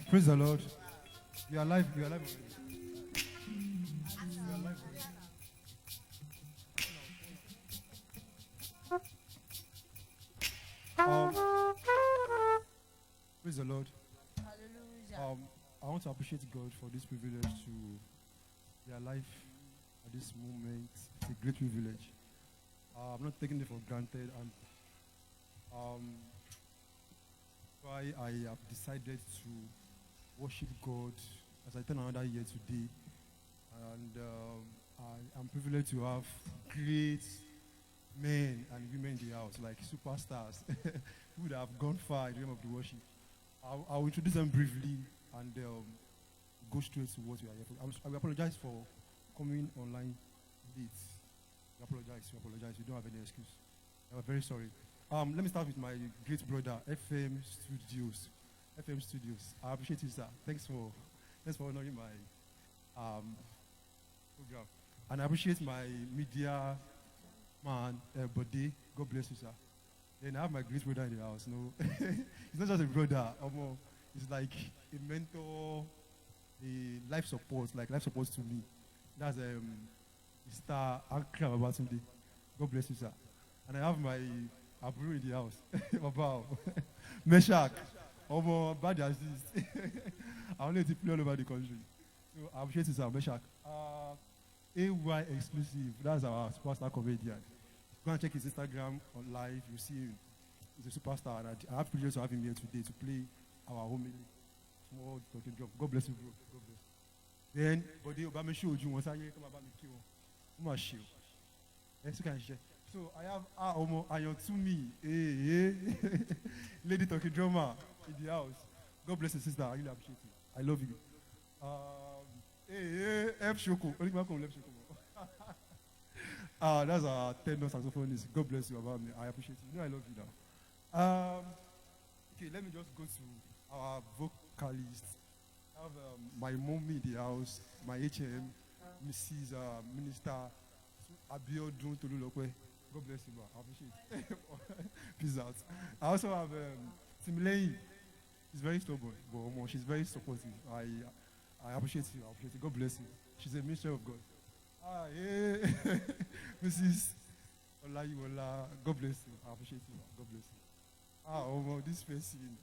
Praise the Lord. You are alive. You are alive already. You are alive already. Praise the Lord. Hallelujah. I want to appreciate God for this privilege to be alive at this moment. It's a great privilege. I'm not taking it for granted, and why I have decided to worship God as I turn another year today. And I am privileged to have great men and women in the house, like superstars, people that have gone far in the realm of the worship. I'll introduce them briefly and go straight to what we are here for. I apologize for coming online late. We apologize. We don't have any excuse. I'm very sorry. Let me start with my great brother, FM Studios. FM Studios. I appreciate you, sir. Thanks for honoring my program. And I appreciate my media man, Bode. God bless you, sir. Then I have my great brother in the house. No, he's not just a brother. He's like a mentor, a life support to me. That's Mr. Ankra Babatunde. God bless you, sir. And I have my Abu in the house. Wow. Meshach. Bad as this. I only to play all over the country. So I appreciate you, sir. Meshach. AY exclusive. That's our superstar comedian. Go and check his Instagram on live. You see him. He's a superstar. And I have privilege to have him here today to play our homily. Small talking job. God bless you, bro. God bless you. Then, but the Obama show you once I come about me kill. Uma show. Yes, you can share. So I have Ayon to me. Hey. Lady talking drama in the house. God bless you, sister. I really appreciate you. I love you. F Shoko. Only my left Shoko. That's our tenor saxophonist. God bless you about me. I appreciate you. You know I love you now. Okay, let me just go to our vocalist. I have my mommy in the house, my HM, Mrs. Minister Abiodun Tolulokwe. God bless you, man. I appreciate it. Peace out. I also have Similei. She's very stubborn, but she's very supportive. I appreciate you. I appreciate you. God bless you. She's a minister of God. Yeah. Mrs. Olayiwola. God bless you. I appreciate you. God bless you. This person.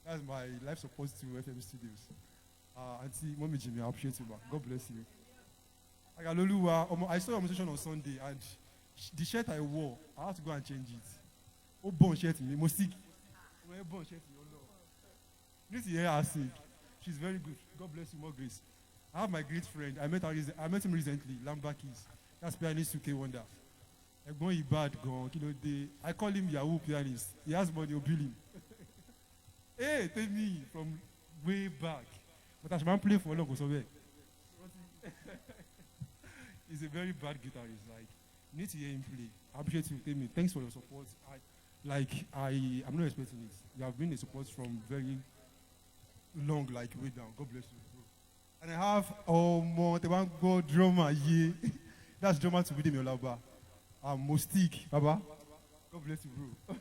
That's my life support to FM Studios. Auntie, Mommy Jimmy, I appreciate you, man. God bless you. I saw your session on Sunday, and the shirt I wore, I have to go and change it. Oh, bon shirt me, Mosik. Bon shirt me, oh no. You need to hear her sing. She's very good. God bless you, more grace. I have my great friend. I met him recently, Lambakis. That's pianist UK Wonder. I'm going bad, gone. I call him Yahoo pianist. He has money, you'll bill him. Hey, tell me from way back. But I should play for long or somewhere. He's a very bad guitarist. Like, you need to hear him play. I appreciate you. Tell me, thanks for your support. I'm not expecting it. You have been a support from very long, like way down. God bless you, bro. And I have the one God drummer, yeah. That's drummer to Bidim Yolaba. Mostik, Baba. God bless you, bro.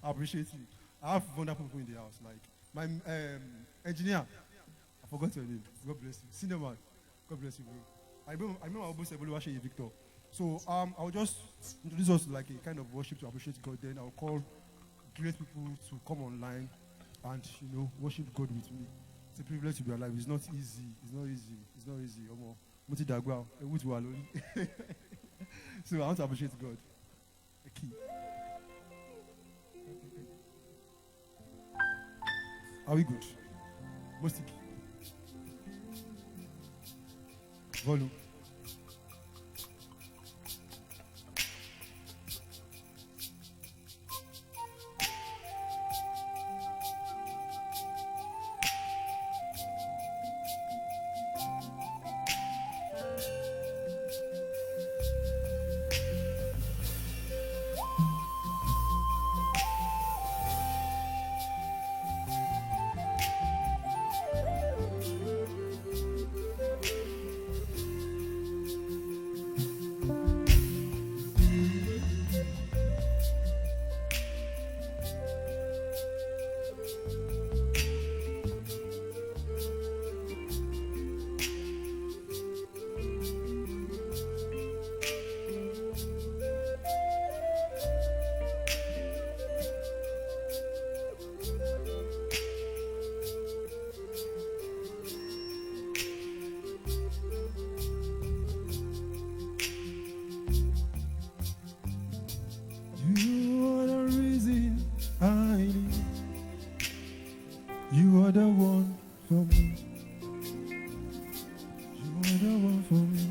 I appreciate you. I have wonderful people in the house. Like my engineer, I forgot your name. God bless you. Senior man, God bless you, bro. I remember our boss Oluwaseyi Victor. So I'll just introduce us like a kind of worship to appreciate God. Then I'll call great people to come online and worship God with me. It's a privilege to be alive. It's not easy. It's not easy. It's not easy. So I want to appreciate God. A key. Are we good? Mostik. Volume. You are the one for me. You are the one for me.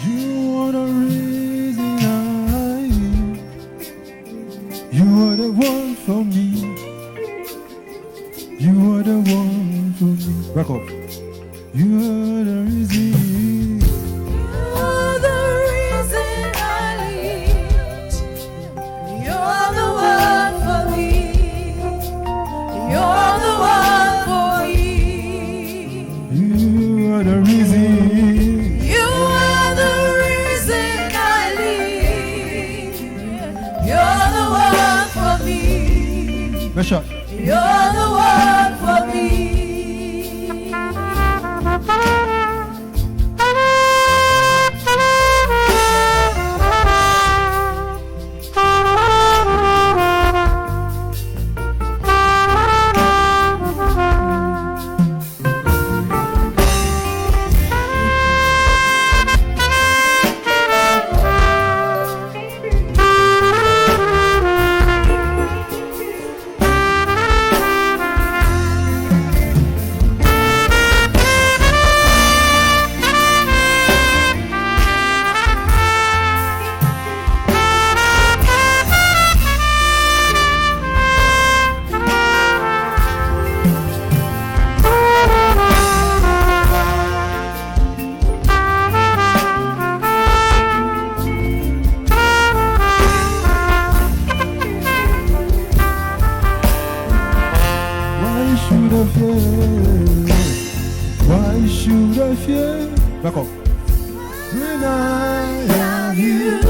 You are the reason I live. You are the one for me. You are the one for me. Back up. You are the reason. You're the reason I live. You're the one for me. You're the one for me. You are the reason. You are the reason I live. You're the one for me. Let's shot. You're the one for me. Why should I fear? Back up. When I have you,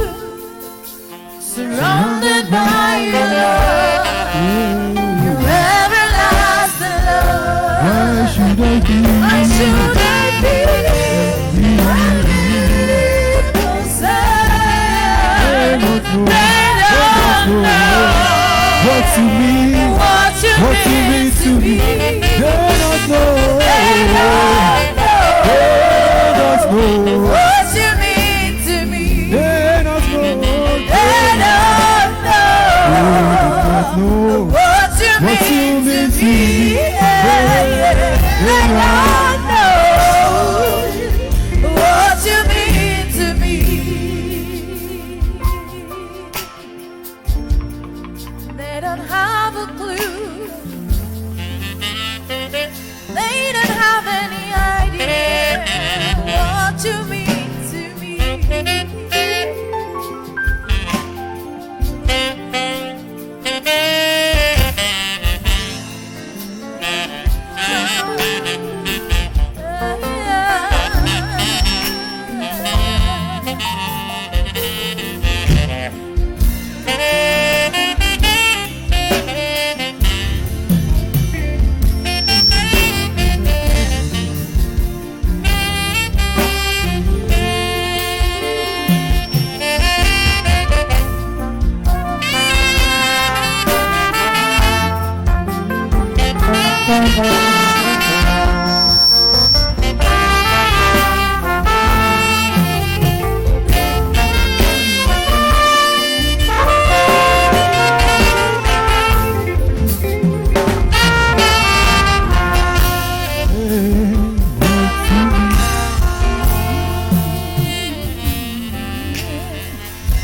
surrounded by your love, your everlasting love. why should I be? Why should I be? What to me? What you mean to me? They don't know. They don't know. What you mean to me? They don't know. They don't know. What you mean to me? They don't know. What you mean to me? They don't have a clue. They don't have any idea what you mean to me.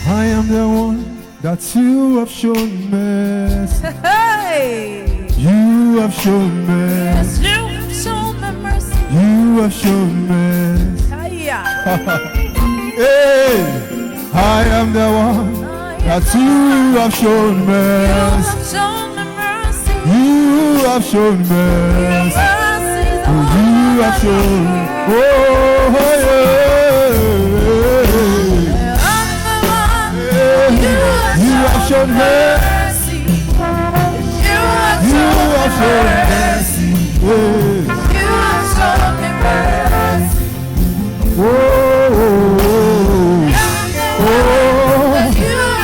I am the one that you have shown mercy. Hey! You have shown mercy. You show me mercy. You have shown mercy. Hiya. Hey, I am the one that you have shown mercy. You have shown me mercy. You have shown mercy. You have shown. Oh, yeah. You have shown mercy. You have shown mercy. You have shown me mercy. Oh,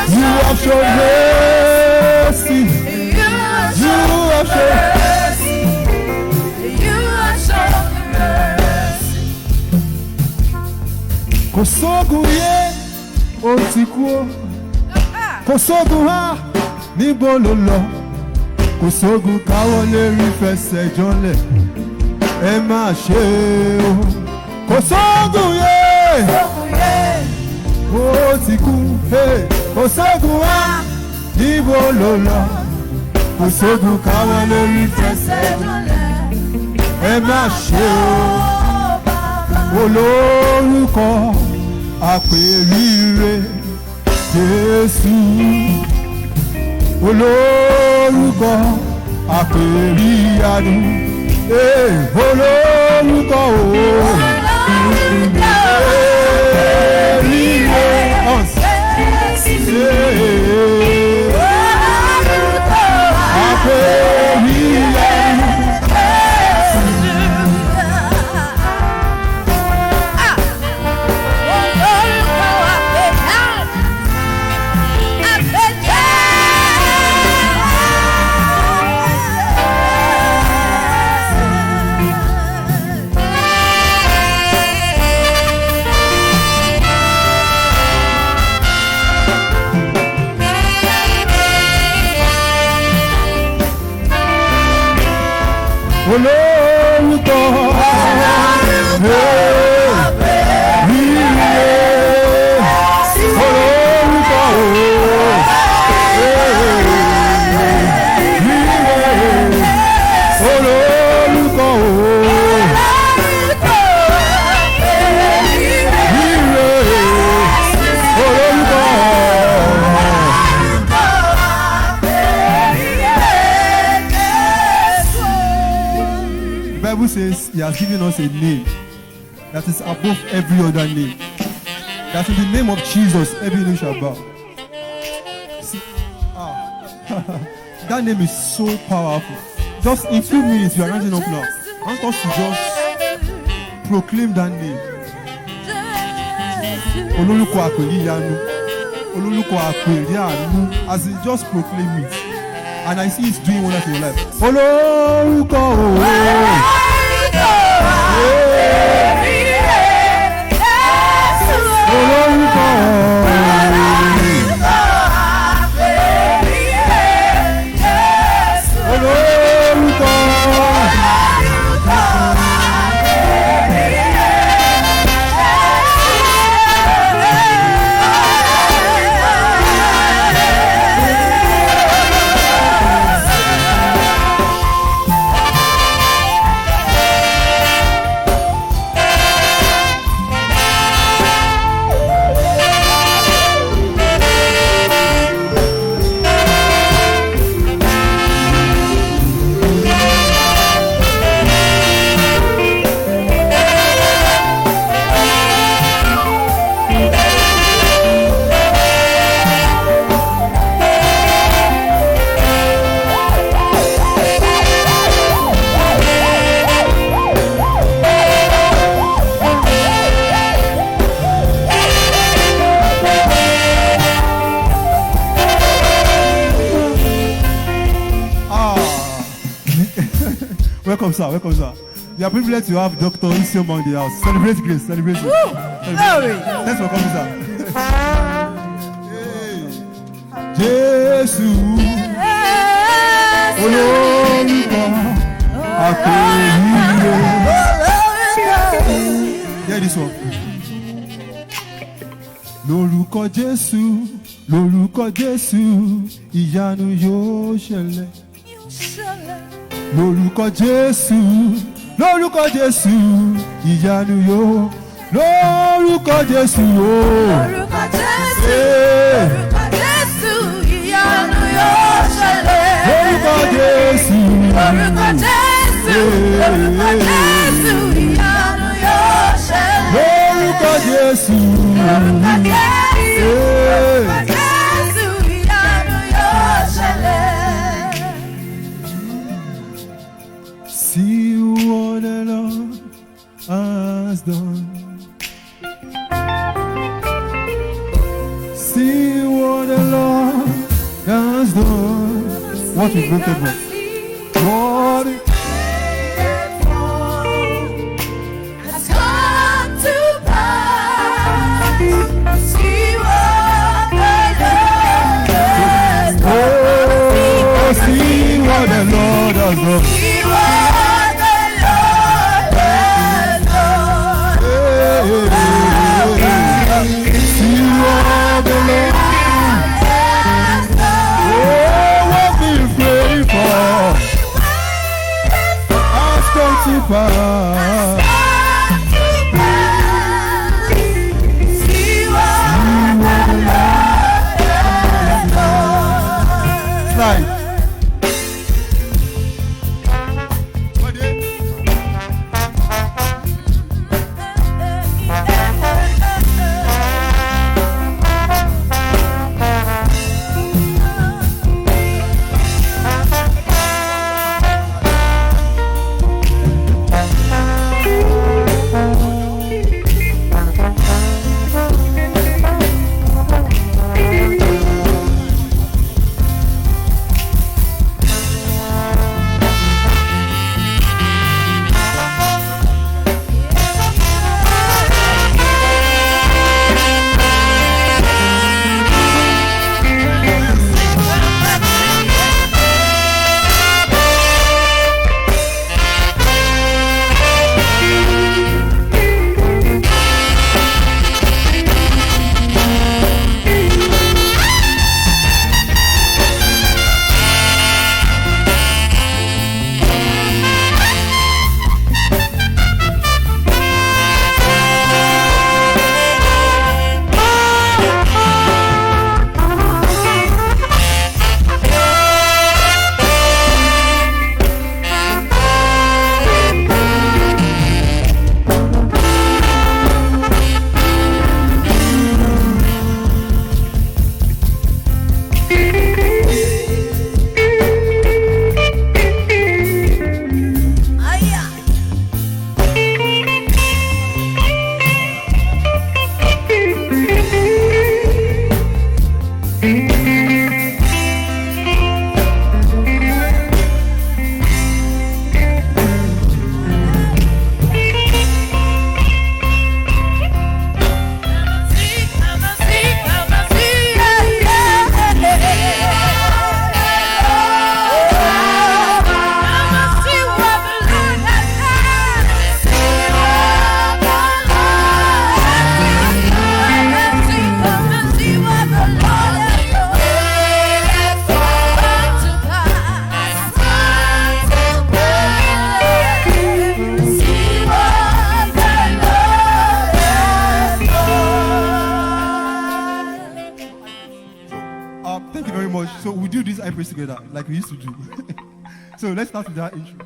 you have shown mercy. You have shown mercy. You have shown me mercy. Kosogu ye, otikuo. Kosogu ha, níbo ló lọ kò sógun káwọ́ lérí fẹsẹ̀ jọlẹ̀ ẹ má ṣe o kò sógun yé ó ti kú kò sógun wá níbo ló lọ kò sógun káwọ́ lérí fẹsẹ̀ jọlẹ̀ ẹ má ṣe o olórúkọ àpèrire Jésù olórúkọ àpèrìyanu olórúkọ àpèrire àpèrìyanu. Olórúkọ The Bible says he has given us a name that is above every other name. That in the name of Jesus, every knee shall bow. See, that name is so powerful. Just in 2 minutes, we are rising up now. I want us to just proclaim that name. Olórúkọ àpèrìyanu, olórúkọ àpèrìyanu, as in just proclaim it. And I see it's doing wonders in your life. Olórúkọ Welcome, sir. Welcome, sir. We are privileged to have Dr. Isioma in the house. Celebrate grace. Celebrate grace. Glory. Thanks for coming, sir. Jésù. Olórúkọ àpèrìyanu. Hear this one. Lórúkọ Jésù, lórúkọ Jésù, ìyanu yóò ṣẹlẹ̀. Lórúkọ Jésù, lórúkọ Jésù, ìyanu yóò. Lórúkọ Jésù o. Lórúkọ Jésù, lórúkọ Jésù, ìyanu yóò ṣẹlẹ̀. Lórúkọ Jésù, lórúkọ Jésù, lórúkọ Jésù, ìyanu yóò ṣẹlẹ̀. Lórúkọ Jésù, lórúkọ Jésù, lórúkọ Jésù, ìyanu yóò ṣẹlẹ̀. See what the Lord has done. See what the Lord has done. What is broken? What is has come to pass. See what the Lord has done. That's all. See what the Lord has done. See what the Lord Has done. oh, what we pray for has come to pass. See what the Lord has done. Right. Thank you very much. So we do this high praise together, like we used to do. So let's start with that intro.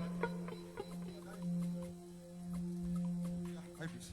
High praise.